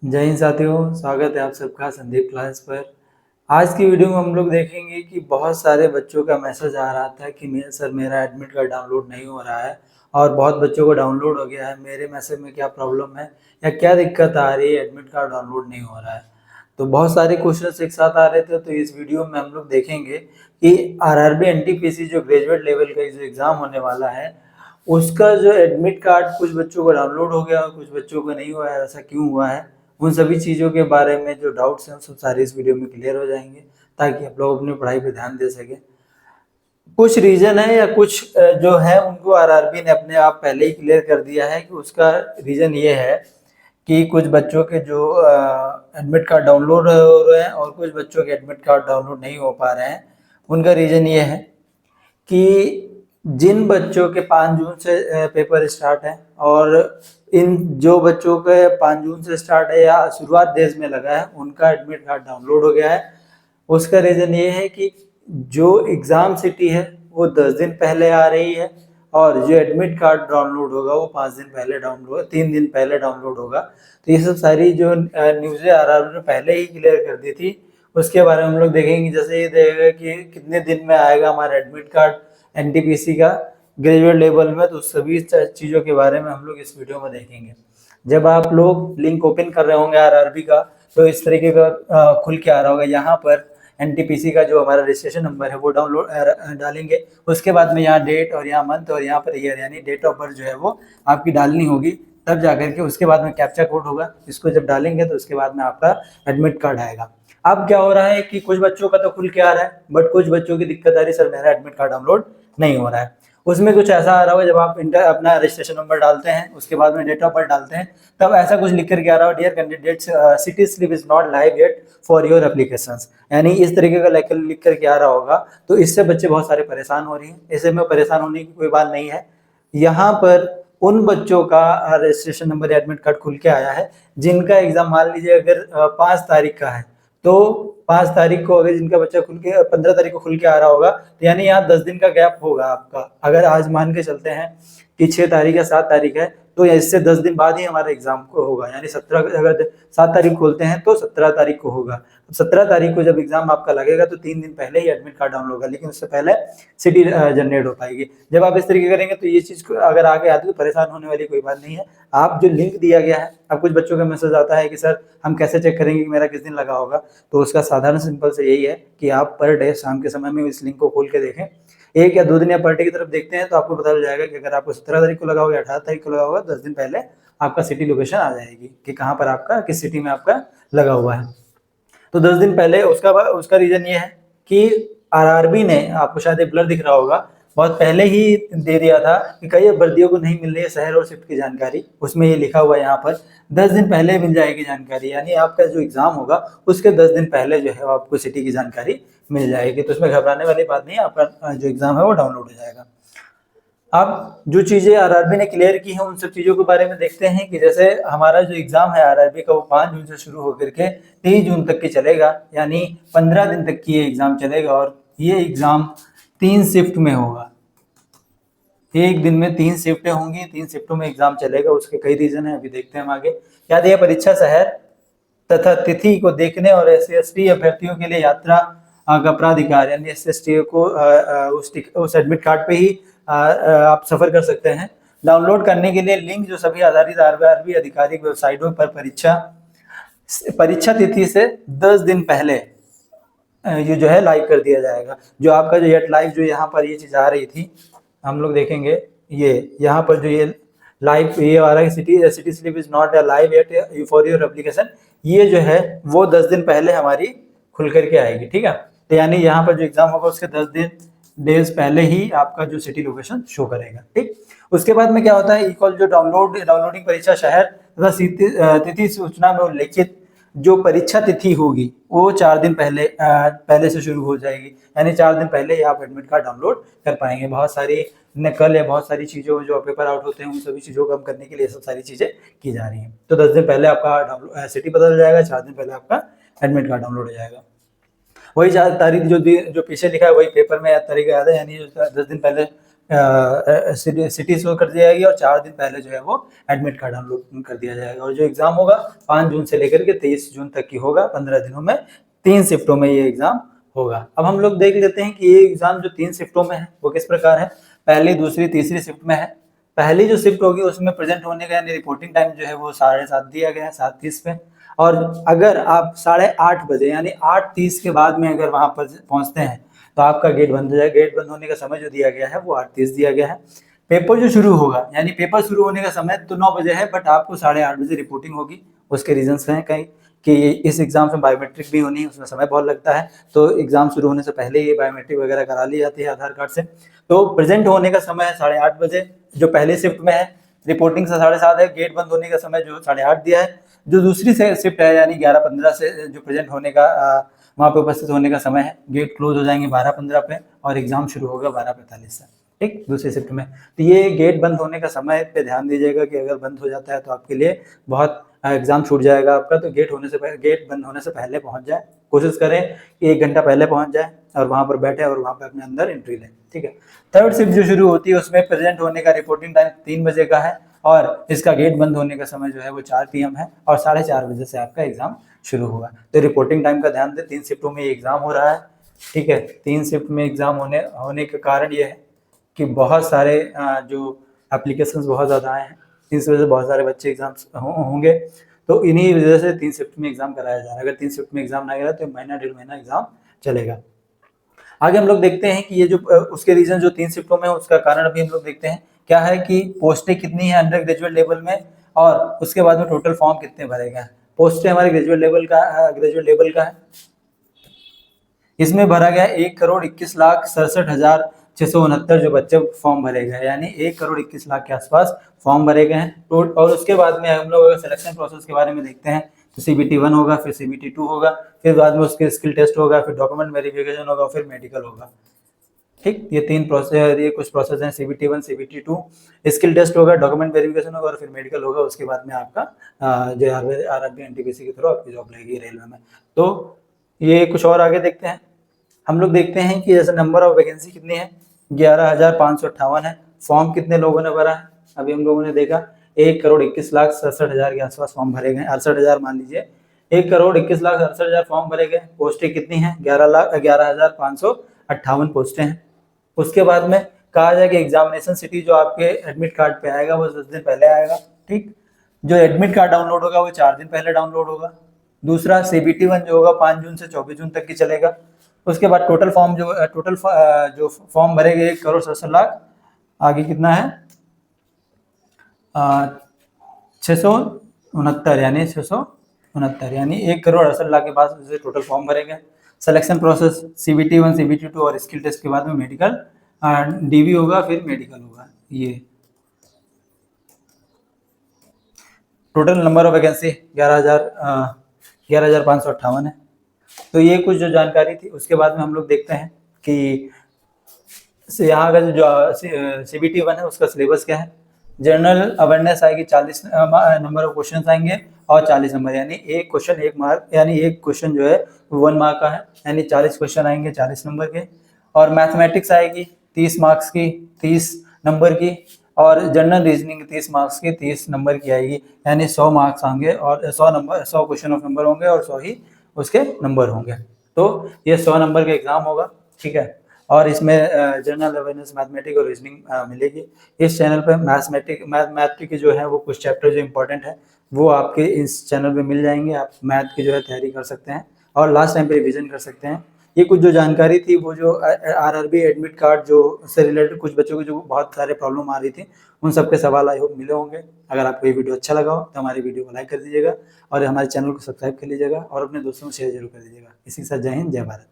जय हिंद साथियों, स्वागत है आप सबका संदीप क्लास पर। आज की वीडियो में हम लोग देखेंगे कि बहुत सारे बच्चों का मैसेज आ रहा था कि सर मेरा एडमिट कार्ड डाउनलोड नहीं हो रहा है और बहुत बच्चों को डाउनलोड हो गया है। मेरे मैसेज में क्या प्रॉब्लम है या क्या दिक्कत आ रही है, एडमिट कार्ड डाउनलोड नहीं हो रहा है। तो बहुत सारे क्वेश्चन एक साथ आ रहे थे, तो इस वीडियो में हम लोग देखेंगे कि आरआरबी एनटीपीसी जो ग्रेजुएट लेवल का जो एग्ज़ाम होने वाला है उसका जो एडमिट कार्ड कुछ बच्चों को डाउनलोड हो गया और कुछ बच्चों को नहीं हुआ है। ऐसा क्यों हुआ है, उन सभी चीज़ों के बारे में जो डाउट्स हैं सब सारे इस वीडियो में क्लियर हो जाएंगे ताकि आप लोग अपनी पढ़ाई पे ध्यान दे सकें। कुछ रीजन है या कुछ जो है उनको आरआरबी ने अपने आप पहले ही क्लियर कर दिया है कि उसका रीजन ये है कि कुछ बच्चों के जो एडमिट कार्ड डाउनलोड हो रहे हैं और कुछ बच्चों के एडमिट कार्ड डाउनलोड नहीं हो पा रहे हैं। उनका रीजन ये है कि जिन बच्चों के 5 जून से पेपर स्टार्ट है और इन जो बच्चों के 5 जून से स्टार्ट है या शुरुआत देश में लगा है उनका एडमिट कार्ड डाउनलोड हो गया है। उसका रीज़न ये है कि जो एग्ज़ाम सिटी है वो 10 दिन पहले आ रही है और जो एडमिट कार्ड डाउनलोड होगा वो 5 दिन पहले डाउनलोड 3 दिन पहले डाउनलोड होगा। तो ये सब सारी जो न्यूज़ें आरआरबी ने पहले ही क्लियर कर दी थी उसके बारे में हम लोग देखेंगे। जैसे ये देखेगा कि कितने दिन में आएगा हमारा एडमिट कार्ड एनटीपीसी का ग्रेजुएट लेवल में, तो सभी चीज़ों के बारे में हम लोग इस वीडियो में देखेंगे। जब आप लोग लिंक ओपन कर रहे होंगे आरआरबी का तो इस तरीके का खुल के आ रहा होगा। यहाँ पर एनटीपीसी का जो हमारा रजिस्ट्रेशन नंबर है वो डाउनलोड डालेंगे। उसके बाद में यहाँ डेट और यहाँ मंथ और यहाँ पर ईयर यानी डेट ऑफ बर्थ जो है वो आपकी डालनी होगी, तब जाकर के उसके बाद में कैप्चा कोड होगा। इसको जब डालेंगे तो उसके बाद में आपका एडमिट कार्ड आएगा। अब क्या हो रहा है कि कुछ बच्चों का तो खुल के आ रहा है बट कुछ बच्चों की दिक्कत आ रही है, सर मेरा एडमिट कार्ड डाउनलोड नहीं हो रहा है। उसमें कुछ ऐसा आ रहा होगा, जब आप इंटर अपना रजिस्ट्रेशन नंबर डालते हैं उसके बाद में डेट ऑफ बर्थ डालते हैं तब ऐसा कुछ लिख करके आ रहा हो, dear candidates city slip is not live yet for your applications, यानी इस तरीके का लिख करके आ रहा होगा। तो इससे बच्चे बहुत सारे परेशान हो रही हैं। ऐसे में परेशान होने की कोई बात नहीं है। यहाँ पर उन बच्चों का रजिस्ट्रेशन नंबर या एडमिट कार्ड खुल के आया है जिनका एग्जाम मान लीजिए अगर 5 तारीख का है, तो 5 तारीख को अगर जिनका बच्चा खुल के 15 तारीख को खुल के आ रहा होगा तो यानी यहाँ 10 दिन का गैप होगा आपका। अगर आज मान के चलते हैं कि 6 तारीख या 7 तारीख है तो इससे 10 दिन बाद ही हमारा एग्जाम को होगा, यानी 17 अगर 7 तारीख खोलते हैं तो 17 तारीख को होगा। 17 तारीख को जब एग्जाम आपका लगेगा तो 3 दिन पहले ही एडमिट कार्ड डाउनलोड होगा, लेकिन उससे पहले सिटी जनरेट हो पाएगी। जब आप इस तरीके करेंगे तो ये चीज अगर आगे आती है तो परेशान होने वाली कोई बात नहीं है। आप जो लिंक दिया गया है, अब कुछ बच्चों का मैसेज आता है कि सर हम कैसे चेक करेंगे कि मेरा किस दिन लगा होगा, तो उसका साधारण सिंपल से यही है कि आप पर डे शाम के समय में इस लिंक को खोल के देखें। 1 या 2 दिन या पर डे की तरफ देखते हैं तो आपको पता चल जाएगा कि अगर आपको 17 तारीख को लगा होगा, 18 तारीख को लगा होगा, 10 दिन पहले आपका सिटी लोकेशन आ जाएगी कि कहाँ पर आपका किस सिटी में आपका लगा हुआ है। तो 10 दिन पहले उसका उसका रीजन ये है कि आरआरबी ने, आपको शायद एक ब्लर दिख रहा होगा, बहुत पहले ही दे दिया था कि कई वर्दियों को नहीं मिल रही है शहर और शिफ्ट की जानकारी। उसमें ये लिखा हुआ है यहाँ पर 10 दिन पहले मिल जाएगी जानकारी, यानी आपका जो एग्जाम होगा उसके 10 दिन पहले जो है आपको सिटी की जानकारी मिल जाएगी। तो उसमें घबराने वाली बात नहीं है, आपका जो एग्जाम है वो डाउनलोड हो जाएगा। अब जो चीजें आरआरबी ने क्लियर की है उन सब चीजों के बारे में देखते हैं कि जैसे हमारा जो एग्जाम है आरआरबी का वो 5 जून से शुरू होकर के 23 जून तक की चलेगा, यानी 15 दिन तक की ये एग्जाम चलेगा और ये एग्जाम 3 शिफ्ट में होगा। एक दिन में 3 शिफ्टें होंगी, 3 शिफ्टों में एग्जाम चलेगा। उसके कई रीजन है, अभी देखते हैं हम आगे। याद है परीक्षा शहर तथा तिथि को देखने और SC/ST अभ्यर्थियों के लिए यात्रा का प्राधिकार यानी SC/ST को उस एडमिट कार्ड पे ही आप सफर कर सकते हैं। डाउनलोड करने के लिए लिंक जो सभी आधारित आरआरबी आधिकारिक वेबसाइटों पर परीक्षा तिथि से 10 दिन पहले ये जो है लाइव कर दिया जाएगा। जो आपका जो येट लाइव जो यहाँ पर ये चीज आ रही थी, हम लोग देखेंगे ये यहाँ पर जो ये लाइव ये आ रहा है city slip is not a live yet for your application, ये जो है वो 10 दिन पहले हमारी खुल करके आएगी। ठीक है, तो यानी यहाँ पर जो एग्जाम होगा उसके 10 दिन डेज पहले ही आपका जो सिटी लोकेशन शो करेगा। ठीक, उसके बाद में क्या होता है, इक्वल जो डाउनलोडिंग परीक्षा शहर तथा तिथि सूचना में उल्लेखित जो परीक्षा तिथि होगी वो 4 दिन पहले से शुरू हो जाएगी, यानी 4 दिन पहले ही आप एडमिट कार्ड डाउनलोड कर पाएंगे। बहुत सारी नकल या बहुत सारी चीज़ों जो पेपर आउट होते हैं उन सभी चीज़ों को कम करने के लिए सब सारी चीज़ें की जा रही हैं। तो 10 दिन पहले आपका सिटी बदल जाएगा, 4 दिन पहले आपका एडमिट कार्ड डाउनलोड हो जाएगा। वही 4 तारीख जो पीछे लिखा है वही पेपर में तारीख याद है, यानी 10 दिन पहले सिटी शो कर दी जाएगी और 4 दिन पहले जो है वो एडमिट कार्ड डाउनलोड कर दिया जाएगा। और जो एग्जाम होगा 5 जून से लेकर के 23 जून तक की होगा, 15 दिनों में 3 शिफ्टों में ये एग्जाम होगा। अब हम लोग देख लेते हैं कि ये एग्जाम जो 3 शिफ्टों में है वो किस प्रकार है। पहली, दूसरी, तीसरी शिफ्ट में है। पहली जो शिफ्ट होगी उसमें प्रेजेंट होने का यानी रिपोर्टिंग टाइम जो है वो 7:30 दिया गया है, 7:30 पे। और अगर आप 8:30 बजे यानी 8:30 के बाद में अगर वहां पर पहुंचते हैं तो आपका गेट बंद हो जाएगा। गेट बंद होने का समय जो दिया गया है वो 8:30 दिया गया है। पेपर जो शुरू होगा यानी पेपर शुरू होने का समय तो 9 बजे है, बट आपको 8:30 बजे रिपोर्टिंग होगी। उसके रीजंस हैं कई कि इस एग्जाम में बायोमेट्रिक भी होनी है, उसमें समय बहुत लगता है, तो एग्जाम शुरू होने से पहले ये बायोमेट्रिक वगैरह करा ली जाती है आधार कार्ड से। तो प्रेजेंट होने का समय है 8:30 बजे जो पहले शिफ्ट में है। रिपोर्टिंग से 7:30 है। गेट बंद होने का समय जो 8:30 दिया है। जो दूसरी शिफ्ट है यानी 11:15 से जो प्रेजेंट होने का वहाँ पे उपस्थित होने का समय है। गेट क्लोज हो जाएंगे 12:15 पे और एग्जाम शुरू होगा 12:45 से, ठीक, दूसरी शिफ्ट में। तो ये गेट बंद होने का समय पे ध्यान दीजिएगा कि अगर बंद हो जाता है तो आपके लिए बहुत एग्जाम छूट जाएगा आपका। तो गेट बंद होने से पहले पहुंच जाए, कोशिश करें कि 1 घंटा पहले पहुंच जाए और वहां पर बैठे और वहां पर अपने अंदर एंट्री लें, ठीक है। थर्ड शिफ्ट जो शुरू होती है उसमें प्रेजेंट होने का रिपोर्टिंग टाइम 3 बजे का है और इसका गेट बंद होने का समय जो है वो 4 PM है और 4:30 बजे से आपका एग्जाम शुरू होगा। तो रिपोर्टिंग टाइम का ध्यान दें। 3 शिफ्टों में एग्जाम हो रहा है, ठीक है। 3 शिफ्ट में एग्जाम होने के कारण ये है कि बहुत सारे जो एप्लीकेशंस बहुत ज़्यादा आए हैं, इस वजह से बहुत सारे बच्चे एग्जाम्स होंगे। तो इन्हीं वजह से 3 शिफ्ट में एग्जाम कराया जा रहा है। अगर 3 शिफ्ट में एग्जाम ना करा तो महीना 1.5 महीना एग्जाम चलेगा। आगे हम लोग देखते हैं कि ये जो उसके रीजन जो 3 शिफ्टों में उसका कारण अभी हम लोग देखते हैं क्या है कि पोस्टें कितनी है अंडर ग्रेजुएट लेवल में और उसके बाद में टोटल फॉर्म कितने भरे गए। पोस्टें हमारे ग्रेजुएट लेवल का है। इसमें भरा गया 1,21,67,669 जो बच्चे फॉर्म भरे गए, यानी 1,21,00,000 के आसपास फॉर्म भरे गए हैं। और उसके बाद में हम लोग अगर सिलेक्शन प्रोसेस के बारे में देखते हैं तो CBT 1 होगा, फिर CBT 2 होगा, फिर बाद में उसके स्किल टेस्ट होगा, फिर डॉक्यूमेंट वेरिफिकेशन होगा, फिर मेडिकल होगा, ठीक। ये 3 प्रोसेस, ये कुछ प्रोसेस हैं। CBT 1, CBT 2, स्किल टेस्ट होगा, डॉक्यूमेंट वेरिफिकेशन होगा और फिर मेडिकल होगा। उसके बाद में आपका जो RRB NTPC के थ्रू आपकी जॉब लगेगी रेलवे में। तो ये कुछ और आगे देखते हैं। हम लोग देखते हैं कि जैसे नंबर ऑफ वैकेंसी कितनी है, 11,558 है। फॉर्म कितने लोगों ने भरा है, अभी हम लोगों ने देखा 1,21,67,000 के आसपास फॉर्म भरे गए, 68,000 मान लीजिए। 1,21,68,000 फॉर्म भरे गए। पोस्टें कितनी हैं, 11,558 पोस्टें हैं। उसके बाद में कहा जाए कि एग्जामिनेशन सिटी जो आपके एडमिट कार्ड पे आएगा वो 10 दिन पहले आएगा, ठीक। जो एडमिट कार्ड डाउनलोड होगा वो 4 दिन पहले डाउनलोड होगा। दूसरा CBT 1 जो होगा 5 जून से 24 जून तक की चलेगा। उसके बाद टोटल जो फॉर्म भरे गए 1,67,00,000, आगे कितना है 669 यानी 1,68,00,000 के पास टोटल फॉर्म भरे गए। सिलेक्शन प्रोसेस CBT 1, CBT 2 और स्किल टेस्ट के बाद में मेडिकल DV होगा, फिर मेडिकल होगा। ये टोटल नंबर ऑफ वैकेंसी 11,558 है। तो ये कुछ जो जानकारी थी। उसके बाद में हम लोग देखते हैं कि यहाँ का जो CBT 1 है उसका सिलेबस क्या है। जनरल अवेयरनेस आएगी, 40 नंबर ऑफ क्वेश्चन आएंगे और 40 नंबर, यानी एक क्वेश्चन 1 मार्क, यानी एक क्वेश्चन जो है 1 मार्क का है, यानी 40 क्वेश्चन आएंगे 40 नंबर के। और मैथमेटिक्स आएगी 30 मार्क्स की, 30 नंबर की। और जनरल रीजनिंग 30 मार्क्स की, 30 नंबर की आएगी, यानी 100 मार्क्स होंगे और 100 क्वेश्चन ऑफ नंबर होंगे और 100 ही उसके नंबर होंगे। तो ये 100 नंबर का एग्जाम होगा, ठीक है। और इसमें जनरल अवेयरनेस, मैथमेटिक्स और रीजनिंग मिलेगी। इस चैनल पर मैथ की जो है वो कुछ चैप्टर जो इंपॉर्टेंट है वो आपके इस चैनल पे मिल जाएंगे। आप मैथ की जो है तैयारी कर सकते हैं और लास्ट टाइम पे रिवीजन कर सकते हैं। ये कुछ जो जानकारी थी वो जो RRB एडमिट कार्ड जो से रिलेटेड कुछ बच्चों को जो बहुत सारे प्रॉब्लम आ रही थी उन सबके सवाल आई होप मिले होंगे। अगर आपको ये वीडियो अच्छा लगा हो तो हमारी वीडियो को लाइक कर दीजिएगा और हमारे चैनल को सब्सक्राइब कर लीजिएगा और अपने दोस्तों को शेयर जरूर कर दीजिएगा। इसी के साथ जय हिंद, जय भारत।